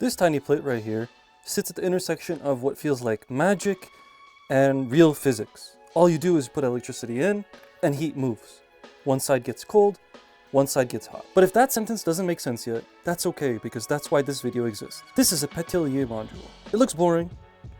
This tiny plate right here sits at the intersection of what feels like magic and real physics. All you do is put electricity in and heat moves. One side gets cold, one side gets hot. But if that sentence doesn't make sense yet, that's okay, because that's why this video exists. This is a Peltier module. It looks boring,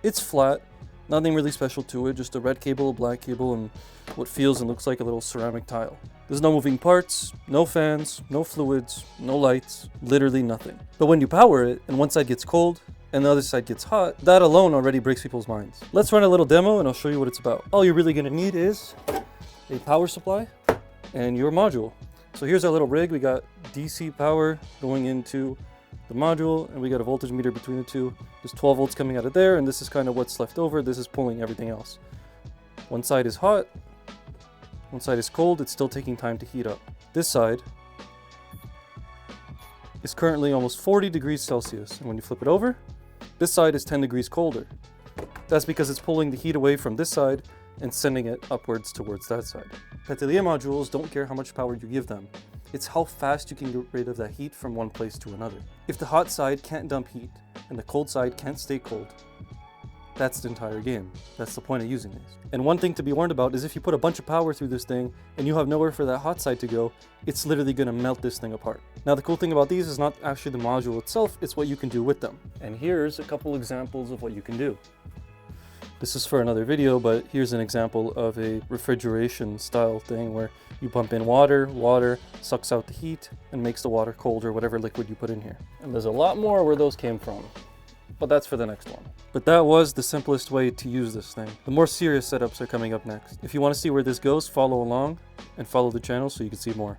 it's flat, nothing really special to it, just a red cable, a black cable, and what feels and looks like a little ceramic tile. There's no moving parts, no fans, no fluids, no lights, literally nothing. But when you power it, and one side gets cold, and the other side gets hot, that alone already breaks people's minds. Let's run a little demo and I'll show you what it's about. All you're really gonna need is a power supply and your module. So here's our little rig. We got DC power going into the module, and we got a voltage meter between the two. There's 12 volts coming out of there, and this is kind of what's left over. This is pulling everything else. One side is hot, one side is cold. It's still taking time to heat up. This side is currently almost 40 degrees Celsius, and when you flip it over, this side is 10 degrees colder. That's because it's pulling the heat away from this side and sending it upwards towards that side. Peltier modules don't care how much power you give them. It's how fast you can get rid of that heat from one place to another. If the hot side can't dump heat and the cold side can't stay cold, that's the entire game. That's the point of using these. And one thing to be warned about is if you put a bunch of power through this thing and you have nowhere for that hot side to go, it's literally gonna melt this thing apart. Now the cool thing about these is not actually the module itself, it's what you can do with them. And here's a couple examples of what you can do. This is for another video, but here's an example of a refrigeration style thing where you pump in water, water sucks out the heat and makes the water cold or whatever liquid you put in here. And there's a lot more where those came from, but that's for the next one. But that was the simplest way to use this thing. The more serious setups are coming up next. If you want to see where this goes, follow along and follow the channel so you can see more.